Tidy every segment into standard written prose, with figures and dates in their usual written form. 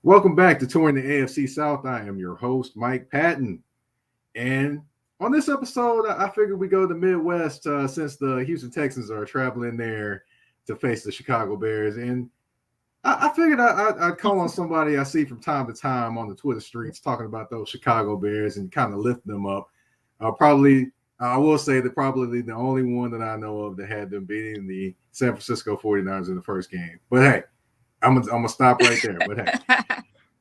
Welcome back to Touring the AFC South. I am your host, Mike Patton. And on this episode, I figured we go to the Midwest since the Houston Texans are traveling there to face the Chicago Bears. And I figured I'd call on somebody I see from time to time on the Twitter streets talking about those Chicago Bears and kind of lift them up. I will say that probably the only one that I know of that had them beating the San Francisco 49ers in the first game. But hey, I'm gonna stop right there. But hey,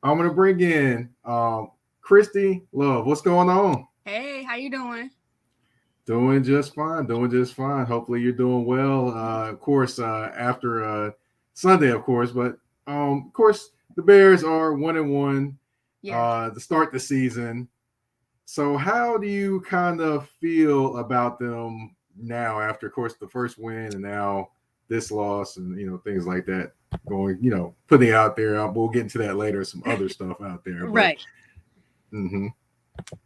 I'm gonna bring in Kristy Love. What's going on? Hey, how you doing? Doing just fine. Doing just fine. Hopefully you're doing well. Of course, after Sunday, of course, but of course the Bears are 1-1 Yeah. to start the season. So how do you kind of feel about them now after, of course, the first win and now this loss and things like that going, putting out there. We'll get into that later. Some other stuff out there, but Right.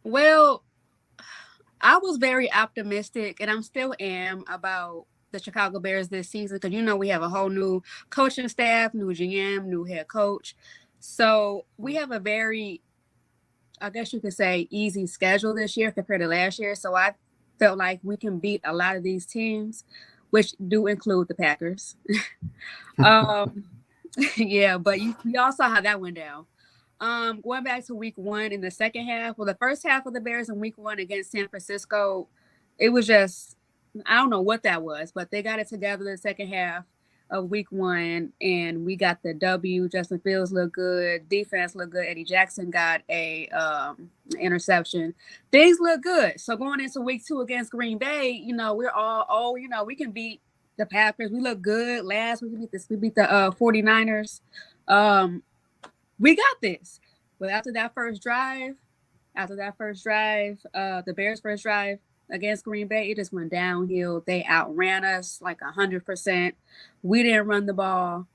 Well, I was very optimistic, and I'm still am about the Chicago Bears this season because we have a whole new coaching staff, new GM, new head coach. So we have a very, I guess you could say, easy schedule this year compared to last year. So I felt like we can beat a lot of these teams, which do include the Packers. um, yeah, but we all saw how that went down. Going back to week one in the second half, well, the first half of the Bears in week one against San Francisco, it was just, I don't know what that was, but they got it together the second half of week one, and we got the W. Justin Fields looked good. Defense looked good. Eddie Jackson got a interception. Things look good. So going into week two against Green Bay, we're all, we can beat the Packers. We look good. Last week we beat the 49ers. We got this. But after that first drive, the Bears' first drive against Green Bay, it just went downhill. They outran us like 100%. We didn't run the ball.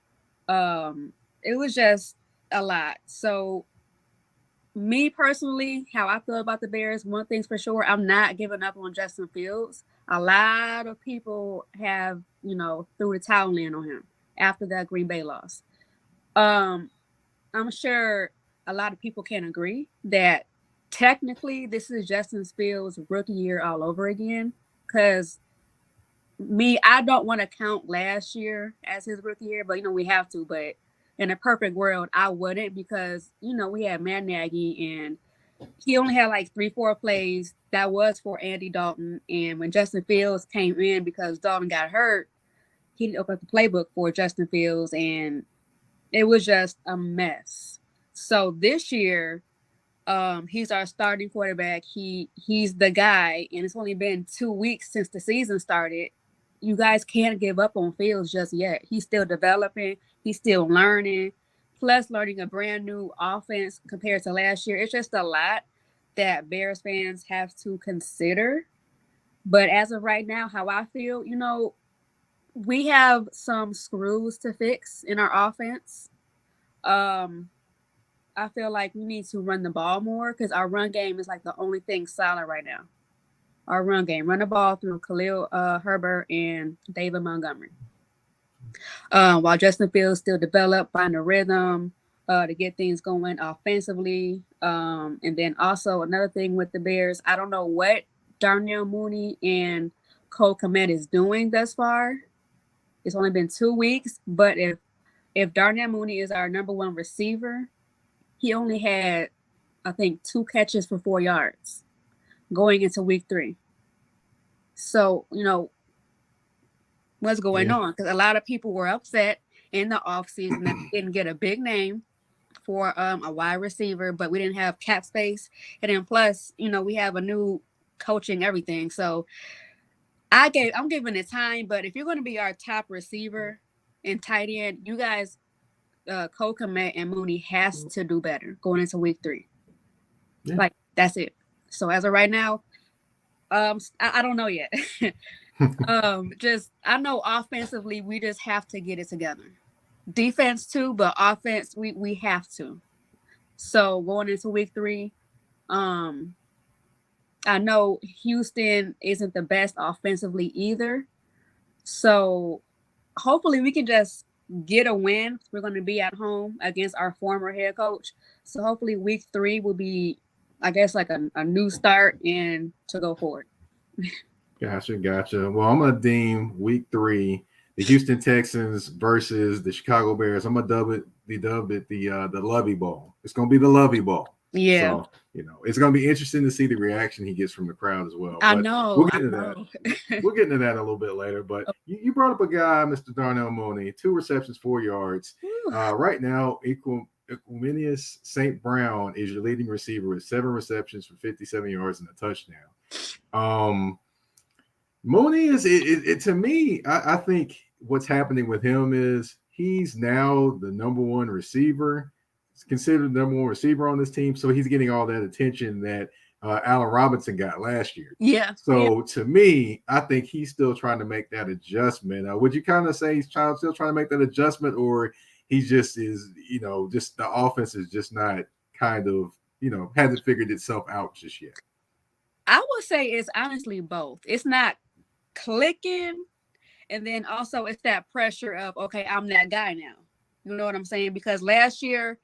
It was just a lot. So me personally, how I feel about the Bears, one thing's for sure, I'm not giving up on Justin Fields. A lot of people have, threw the towel in on him after that Green Bay loss. I'm sure a lot of people can agree that technically this is Justin Fields' rookie year all over again. Because I don't want to count last year as his rookie year, but we have to. But in a perfect world, I wouldn't because we had Matt Nagy and he only had like 3-4 plays. That was for Andy Dalton, and when Justin Fields came in because Dalton got hurt, he didn't open up the playbook for Justin Fields, and it was just a mess. So this year, he's our starting quarterback. He's the guy, and it's only been 2 weeks since the season started. You guys can't give up on Fields just yet. He's still developing. He's still learning. Plus, learning a brand new offense compared to last year. It's just a lot that Bears fans have to consider. But as of right now, how I feel, we have some screws to fix in our offense. I feel like we need to run the ball more because our run game is like the only thing solid right now. Our run game, run the ball through Khalil Herbert and David Montgomery. While Justin Fields still develop, find a rhythm to get things going offensively. And then also another thing with the Bears, I don't know what Darnell Mooney and Cole Kmet is doing thus far. It's only been 2 weeks, but if Darnell Mooney is our number one receiver, he only had, I think, 2 catches for 4 yards going into week 3. So, what's going on? Because a lot of people were upset in the offseason that we didn't get a big name for a wide receiver, but we didn't have cap space. And then plus, we have a new coaching everything. So I'm giving it time, but if you're going to be our top receiver and tight end, you guys, Cole Kmet and Mooney has to do better going into week 3. Yeah. Like, that's it. So as of right now, I don't know yet. I know offensively, we just have to get it together. Defense too, but offense, we have to. So going into week 3, I know Houston isn't the best offensively either. So hopefully we can just get a win. We're going to be at home against our former head coach. So hopefully week 3 will be, I guess, like a new start and to go forward. Gotcha. Well, I'm gonna deem week 3 the Houston Texans versus the Chicago Bears. I'm gonna dub it the Lovey Ball. It's gonna be the Lovey Ball. Yeah. So it's gonna be interesting to see the reaction he gets from the crowd as well. I But know. we'll get into that. We'll get into that a little bit later. But you brought up a guy, Mr. Darnell Mooney, 2 receptions, 4 yards. Right now, Equanimeous St. Brown is your leading receiver with 7 receptions for 57 yards and a touchdown. Mooney is to me. I think what's happening with him is he's now the number 1 receiver. He's considered the number 1 receiver on this team, so he's getting all that attention that Allen Robinson got last year. Yeah. So to me, I think he's still trying to make that adjustment. Would you kind of say he's still trying to make that adjustment, or he just is, just the offense is just not kind of, hasn't figured itself out just yet? I would say it's honestly both. It's not clicking, and then also it's that pressure of, okay, I'm that guy now. You know what I'm saying? Because last year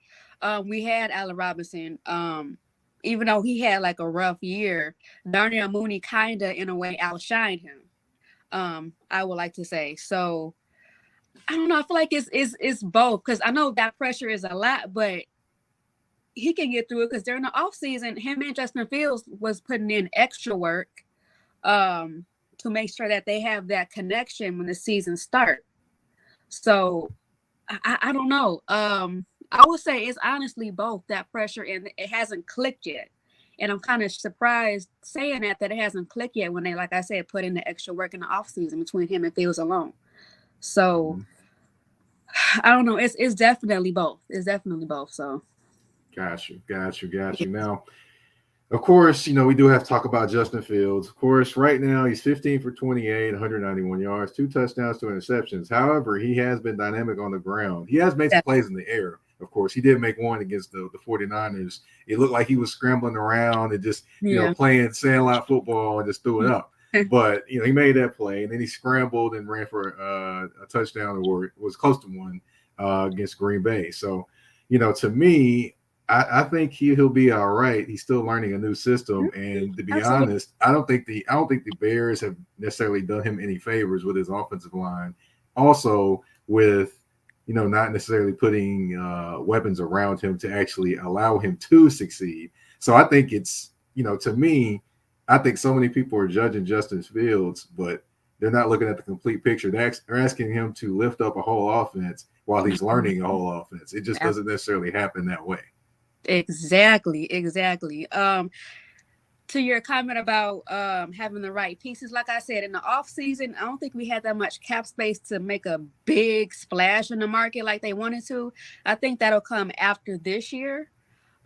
we had Allen Robinson. Even though he had like a rough year, Darnell Mooney kind of in a way outshined him. I would like to say. So I don't know. I feel like it's both, because I know that pressure is a lot, but he can get through it because during the offseason, him and Justin Fields was putting in extra work to make sure that they have that connection when the season starts. So I don't know. I would say it's honestly both, that pressure, and it hasn't clicked yet. And I'm kind of surprised saying that it hasn't clicked yet when they, like I said, put in the extra work in the offseason between him and Fields alone. So I don't know. It's definitely both. It's definitely both. So. Got you. Now, of course, we do have to talk about Justin Fields. Of course, right now he's 15 for 28, 191 yards, 2 touchdowns, 2 interceptions. However, he has been dynamic on the ground. He has made some plays in the air. Of course, he did make one against the 49ers. It looked like he was scrambling around and just, playing sandlot football and just threw it up. But, he made that play, and then he scrambled and ran for a touchdown, or was close to one against Green Bay. So, to me, I think he'll be all right. He's still learning a new system, and to be honest, I don't think the Bears have necessarily done him any favors with his offensive line. Also, with not necessarily putting weapons around him to actually allow him to succeed. So I think it's to me, I think so many people are judging Justin Fields, but they're not looking at the complete picture. They're asking him to lift up a whole offense while he's learning a whole offense. It just doesn't necessarily happen that way. Exactly. To your comment about having the right pieces, like I said, in the off season, I don't think we had that much cap space to make a big splash in the market like they wanted to. I think that'll come after this year.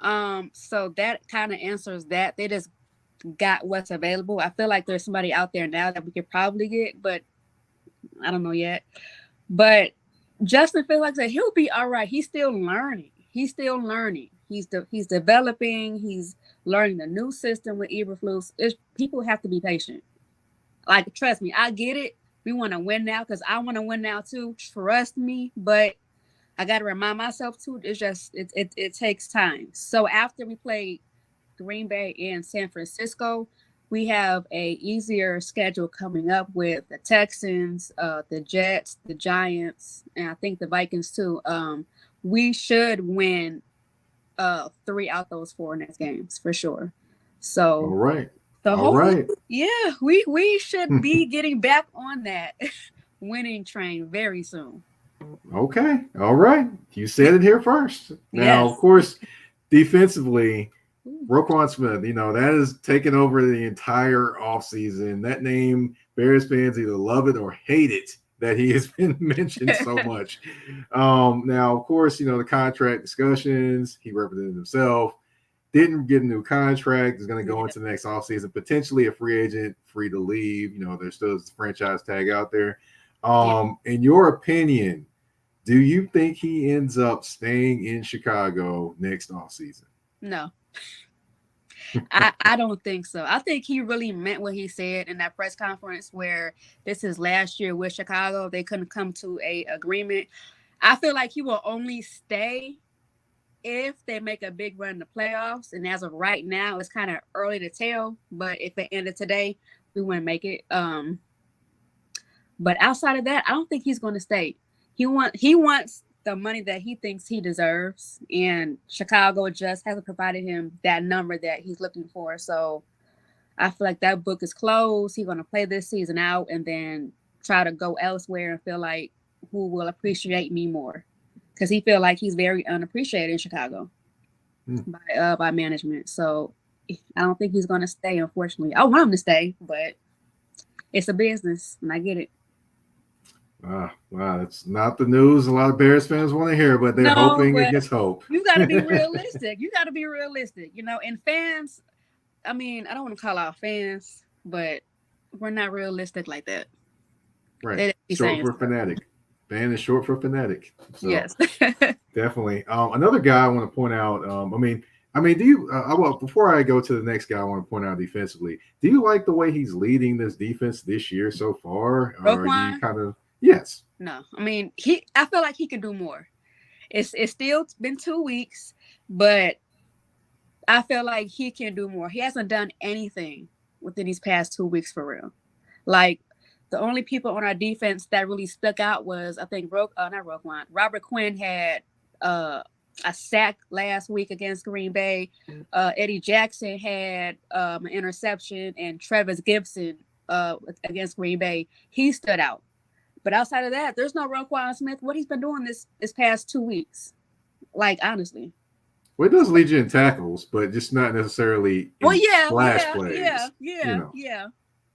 So that kind of answers that. They just got what's available. I feel like there's somebody out there now that we could probably get, but I don't know yet. But Justin Fields, like I said, he'll be all right. He's still learning. He's developing. He's learning the new system with Eberflus. People have to be patient. Like, trust me, I get it. We want to win now because I want to win now too. Trust me, but I got to remind myself too. It's just it takes time. So after we play Green Bay and San Francisco, we have a easier schedule coming up with the Texans, the Jets, the Giants, and I think the Vikings too. We should win 3 out those 4 next games for sure. So all right. Yeah, we should be getting back on that winning train very soon. Okay. All right. You said it here first. Now, Yes. Of course, defensively, Roquon Smith, that has taken over the entire offseason. That name, Bears fans either love it or hate it, that he has been mentioned so much. Now, of course, the contract discussions, he represented himself, didn't get a new contract, is going to go into the next offseason, potentially a free agent, free to leave. There's still a franchise tag out there. In your opinion, do you think he ends up staying in Chicago next offseason? No. I don't think so. I think he really meant what he said in that press conference where this is last year with Chicago. They couldn't come to a agreement. I feel like he will only stay if they make a big run in the playoffs. And as of right now, it's kind of early to tell. But if it ended today, we wouldn't make it. But outside of that, I don't think he's going to stay. He wants the money that he thinks he deserves, and Chicago just hasn't provided him that number that he's looking for. So I feel like that book is closed. He's going to play this season out and then try to go elsewhere and feel like who will appreciate me more, because he feel like he's very unappreciated in Chicago by management. So I don't think he's going to stay, unfortunately. I want him to stay, but it's a business, and I get it. Wow, that's not the news a lot of Bears fans want to hear, but they're hoping against hope. You got to be realistic. And fans, I mean, I don't want to call out fans, but we're not realistic like that. Right. Short for fanatic. Fan is short for fanatic. So, yes. Definitely. Another guy I want to point out, do you, well, before I go to the next guy, I want to point out defensively, do you like the way he's leading this defense this year so far? Roquon? Yes. No, I mean, I feel like he could do more. It's still been 2 weeks, but I feel like he can do more. He hasn't done anything within these past 2 weeks for real. Like, the only people on our defense that really stuck out was, I think, Robert Quinn had a sack last week against Green Bay. Eddie Jackson had an interception, and Travis Gibson against Green Bay, he stood out. But outside of that, there's no Roquon Smith. What he's been doing this past 2 weeks, like, honestly. Well, it does lead you in tackles, but just not necessarily splash plays. Yeah.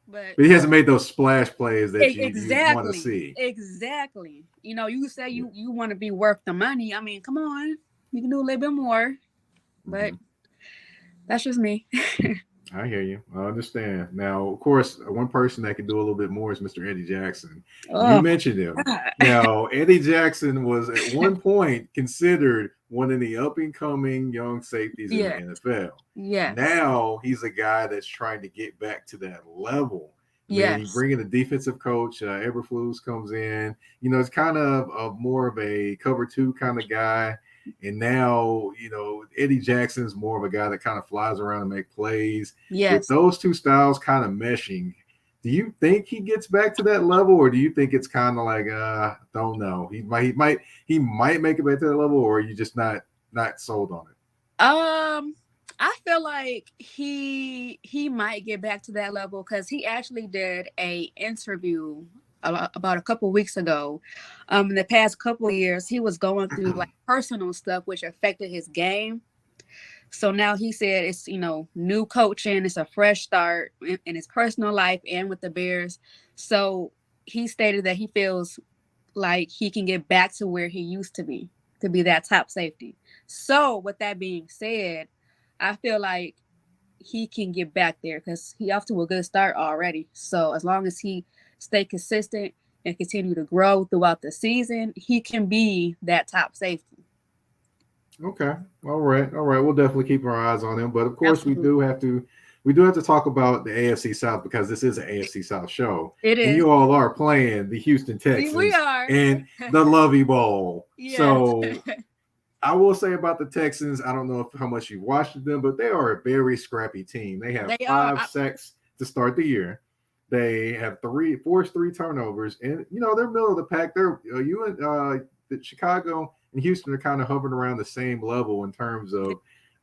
But he hasn't made those splash plays that you want to see. Exactly. You say you want to be worth the money. I mean, come on. You can do a little bit more. But that's just me. I hear you. I understand. Now, of course, one person that can do a little bit more is Mr. Eddie Jackson. You mentioned him. Now, Eddie Jackson was at one point considered one of the up-and-coming young safeties in the NFL. Yeah. Now he's a guy that's trying to get back to that level. Yeah. You bring in a defensive coach, Eberflus comes in. It's kind of more of a cover two kind of guy. And now, Eddie Jackson's more of a guy that kind of flies around and make plays. Yes. With those two styles kind of meshing, do you think he gets back to that level, or do you think it's kind of like, don't know? He might make it back to that level, or are you just not sold on it? I feel like he might get back to that level, because he actually did a interview about a couple of weeks ago. In the past couple of years, he was going through like personal stuff which affected his game. So now he said it's, new coaching, it's a fresh start in his personal life and with the Bears. So he stated that he feels like he can get back to where he used to be that top safety. So with that being said, I feel like he can get back there, because he off to a good start already. So as long as he stay consistent and continue to grow throughout the season, he can be that top safety. Okay. All right. We'll definitely keep our eyes on him. But of course, we do have to talk about the AFC South, because this is an AFC South show. It is. And you all are playing the Houston Texans. We are. And the Lovey Bowl. Yes. So I will say about the Texans, I don't know how much you've watched them, but they are a very scrappy team. They have 5 sacks to start the year. They have forced 3 turnovers, and they're middle of the pack. They're the Chicago and Houston are kind of hovering around the same level in terms of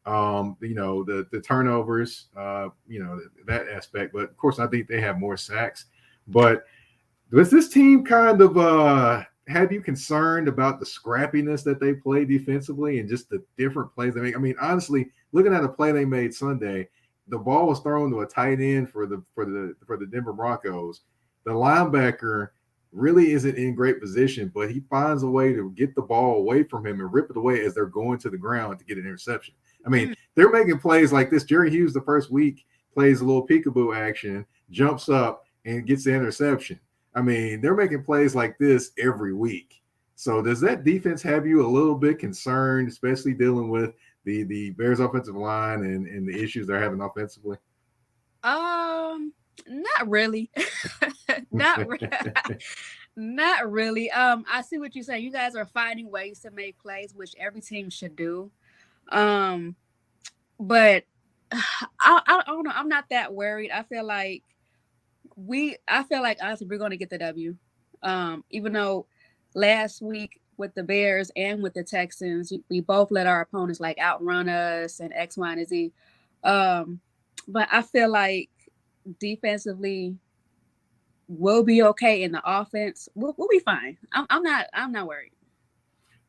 the turnovers, that aspect. But of course, I think they have more sacks. But does this team kind of have you concerned about the scrappiness that they play defensively and just the different plays they make? I mean, honestly, looking at a play they made Sunday, the ball was thrown to a tight end for the Denver Broncos. The linebacker really isn't in great position, but he finds a way to get the ball away from him and rip it away as they're going to the ground to get an interception. I mean, they're making plays like this. Jerry Hughes, the first week, plays a little peekaboo action, jumps up, and gets the interception. I mean, they're making plays like this every week. So does that defense have you a little bit concerned, especially dealing with the Bears offensive line and the issues they're having offensively? Not really. Not really. Not really. I see what you're saying. You guys are finding ways to make plays, which every team should do. Um, but I don't know. I'm not that worried. I feel like honestly we're going to get the W. Even though last week with the Bears and with the Texans, we both let our opponents like outrun us and X, Y, and Z. Um, but I feel like defensively we'll be okay. In the offense, we'll be fine. I'm not worried.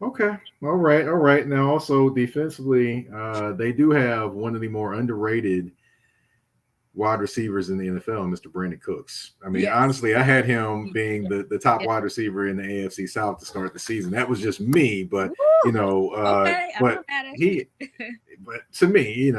Okay. All right. All right. Now, also defensively, they do have one of the more underrated wide receivers in the NFL, Mr. Brandon Cooks. I mean, Yes. honestly, I had him being Yeah. the top Yeah. wide receiver in the AFC South to start the season. That was just me, but Woo! Okay, I'm but not mad at you. he, but to me,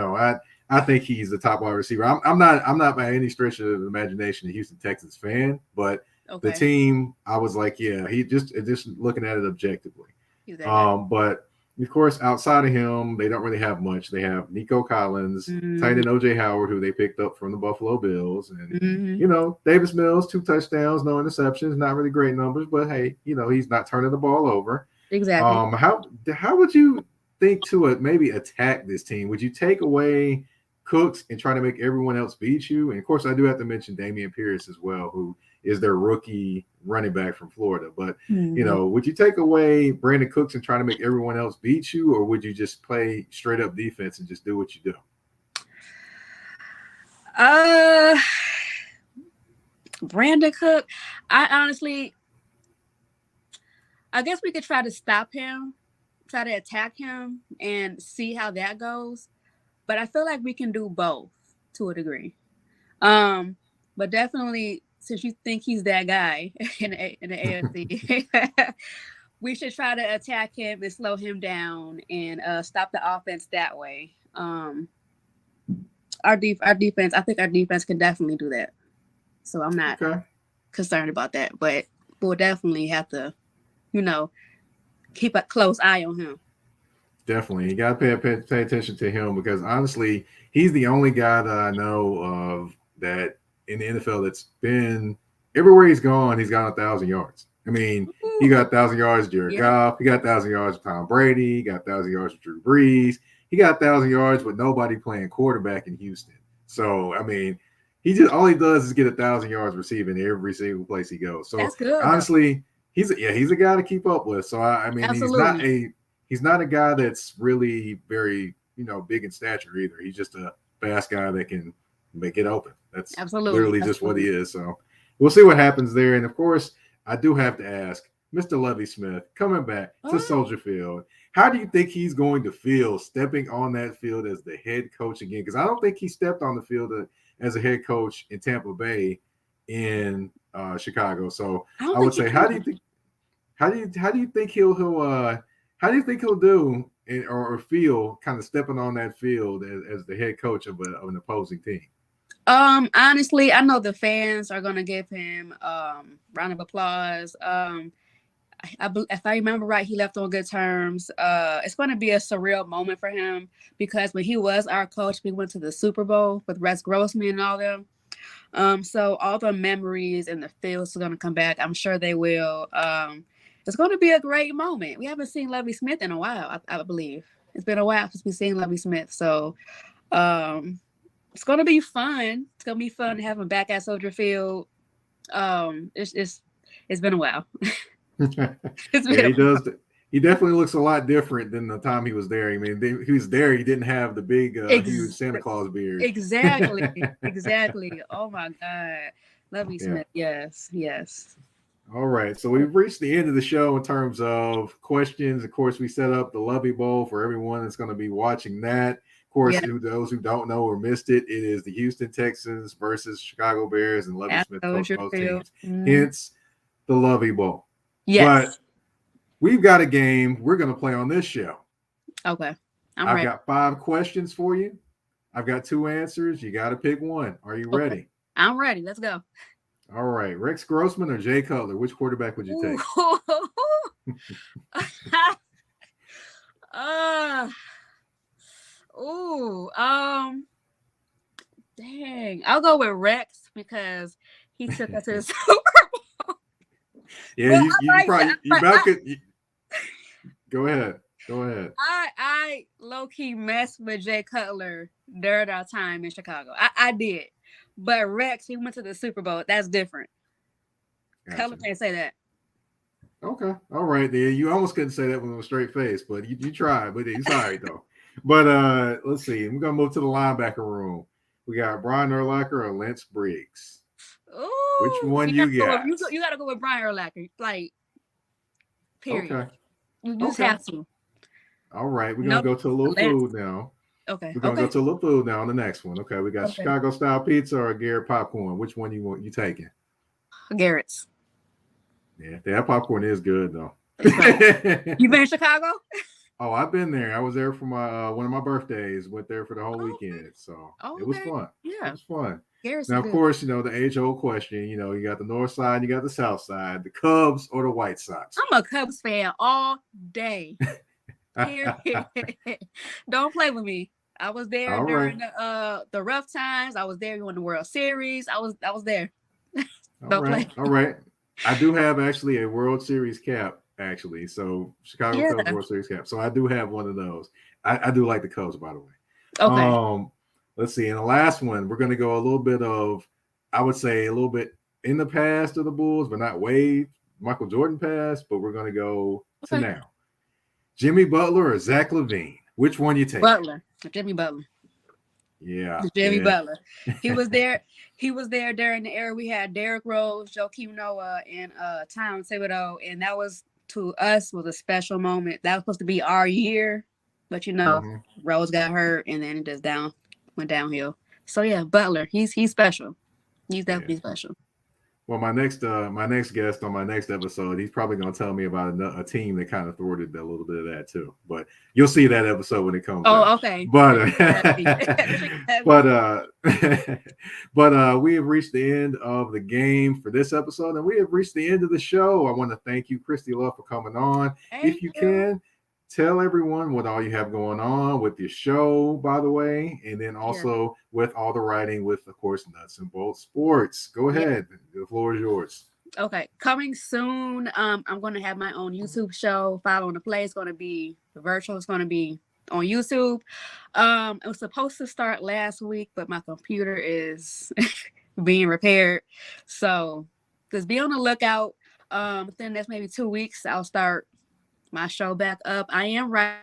I think he's the top wide receiver. I'm not by any stretch of the imagination a Houston Texans fan, but the Okay, team, I was like, yeah, he just looking at it objectively. he's that guy. But of course, outside of him, they don't really have much. They have Nico Collins, tight Mm-hmm. end OJ Howard, who they picked up from the Buffalo Bills, and Mm-hmm. Davis Mills, 2 touchdowns, no interceptions, not really great numbers, but hey, he's not turning the ball over. Exactly. How would you think to maybe attack this team? Would you take away Cooks and try to make everyone else beat you? And of course, I do have to mention Damian Pierce as well, who is their rookie running back from Florida. But Mm-hmm. would you take away Brandon Cooks and try to make everyone else beat you, or would you just play straight up defense and just do what you do? Uh, Brandon Cook. I guess we could try to stop him, try to attack him, and see how that goes. But I feel like we can do both to a degree. Um, but definitely, since you think he's that guy in the AFC, we should try to attack him and slow him down and stop the offense that way. Our defense, I think our defense can definitely do that. So I'm not Okay. concerned about that, but we'll definitely have to, you know, keep a close eye on him. Definitely. You got to pay attention to him because honestly, he's the only guy that I know of that in the NFL that's been everywhere he's gone, he's got 1,000 yards. I mean, he got 1,000 yards with Jared Yeah, Goff. He got 1,000 yards with Tom Brady. He got 1,000 yards with Drew Brees. He got 1,000 yards with nobody playing quarterback in Houston. So, I mean, he just all he does is get 1,000 yards receiving every single place he goes. So, that's good though. honestly, he's a guy to keep up with. So, I mean, Absolutely. he's not a guy that's really very, big in stature either. He's just a fast guy that can make it open. That's Absolutely. literally just what he Absolutely. is. So we'll see what happens there. And of course, I do have to ask Mr. Lovie Smith coming back to Oh, Soldier Field. How do you think he's going to feel stepping on that field as the head coach again? Because I don't think he stepped on the field as a head coach in Tampa Bay in Chicago. So I don't I would think he say, can. how do you think how do you think he'll do or feel kind of stepping on that field as the head coach of an opposing team? Honestly, I know the fans are gonna give him round of applause. If I remember right, he left on good terms. It's going to be a surreal moment for him because when he was our coach, we went to the Super Bowl with Russ Grossman and all them. So all the memories and the feels are going to come back. I'm sure they will. It's going to be a great moment. We haven't seen Lovie Smith in a while, I believe. It's been a while since we've seen Lovie Smith. So um, it's going to be fun. It's going to be fun to have him back at Soldier Field. It's been a while. It's Yeah, been a he while. does. He definitely looks a lot different than the time he was there. I mean, he was there. He didn't have the big, huge Ex- Santa Claus beard. exactly. Exactly. Oh my God. Lovey Yeah. Smith. Yes. Yes. All right. So we've reached the end of the show in terms of questions. Of course, we set up the Lovey Bowl for everyone that's going to be watching that. Of course, Yeah. those who don't know or missed it, it is the Houston Texans versus Chicago Bears, and Lovey At Smith coached Soldier both Field. teams. Hence the Lovey Bowl. But Yes. we've got a game we're going to play on this show. Okay. I'm I've ready. got 5 questions for you. I've got 2 answers. You got to pick one. Are you Okay. ready? I'm ready. Let's go. All right. Rex Grossman or Jay Cutler? Which quarterback would you Ooh. take? uh, ooh. Dang. I'll go with Rex because he took us to the Super Bowl. Yeah, Well, you probably you about could. Go ahead. I low key messed with Jay Cutler during our time in Chicago. I did, but Rex, he went to the Super Bowl. That's different. Gotcha. Cutler can't say that. Okay, all right. Then you almost couldn't say that with a straight face, but you tried. But he's sorry though. But let's see. We're gonna move to the linebacker room. We got Brian Urlacher or Lance Briggs. Ooh, Which one you got? You got to go with Brian Urlacher. Like, period. Okay. You just have to. All right, we're gonna go to a little food now. Okay. We're gonna go to a little food now on the next one. Okay, we got Chicago style pizza or Garrett popcorn. Which one you taking? Garrett's. Yeah, that popcorn is good though. You been in Chicago? Oh, I've been there. I was there for my one of my birthdays. Went there for the whole weekend, so it was fun. Yeah, it was fun. Garrett's now, of course, the age-old question. You got the north side, you got the south side, the Cubs or the White Sox. I'm a Cubs fan all day. Don't play with me. I was there during the rough times. I was there during the World Series. I was there. All right. I do have actually a World Series cap, actually. So Chicago Cubs World Series cap. So I do have one of those. I do like the Cubs, by the way. Okay. Let's see. In the last one, we're going to go a little bit of, I would say, a little bit in the past of the Bulls, but not way Michael Jordan past. But we're going to go to now. Jimmy Butler or Zach LaVine? Which one you take? Jimmy Butler. Yeah. Jimmy Butler. He was there. He was there during the era we had Derrick Rose, Joakim Noah, and Tom Thibodeau, and that was to us was a special moment. That was supposed to be our year, but Rose got hurt, and then it just went downhill. So yeah, Butler, he's special. He's definitely special. Well, my next guest on my next episode, he's probably going to tell me about a team that kind of thwarted a little bit of that too. But you'll see that episode when it comes. Oh, okay. But we have reached the end of the game for this episode, and we have reached the end of the show. I want to thank you, Kristy Love, for coming on. If you can, tell everyone what all you have going on with your show, by the way, and then also with all the writing with, of course, Nuts and Bolts Sports. Go ahead. The floor is yours. Okay. Coming soon, I'm going to have my own YouTube show. Following the Play. It's going to be virtual. It's going to be on YouTube. It was supposed to start last week, but my computer is being repaired. So just be on the lookout. Within the next maybe 2 weeks, I'll start my show back up. I am right.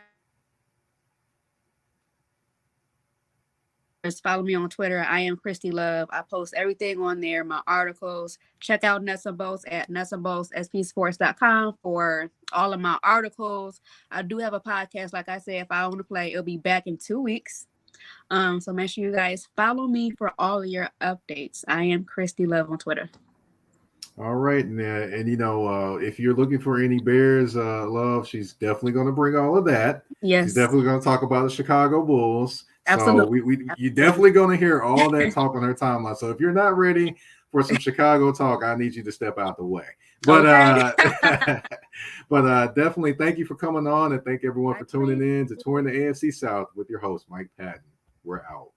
Follow me on Twitter. I am Kristy Love. I post everything on there, my articles. Check out Nuts and Bolts at nutsandboltspsports.com for all of my articles. I do have a podcast. Like I said, if I want to play, it'll be back in 2 weeks. So make sure you guys follow me for all of your updates. I am Kristy Love on Twitter. All right, and if you're looking for any Bears love, she's definitely going to bring all of that. Yes, she's definitely going to talk about the Chicago Bulls. Absolutely. So you're definitely going to hear all that talk on her timeline. So if you're not ready for some Chicago talk, I need you to step out the way. But definitely thank you for coming on, and thank everyone for tuning in to Touring the AFC South with your host, Mike Patton. We're out.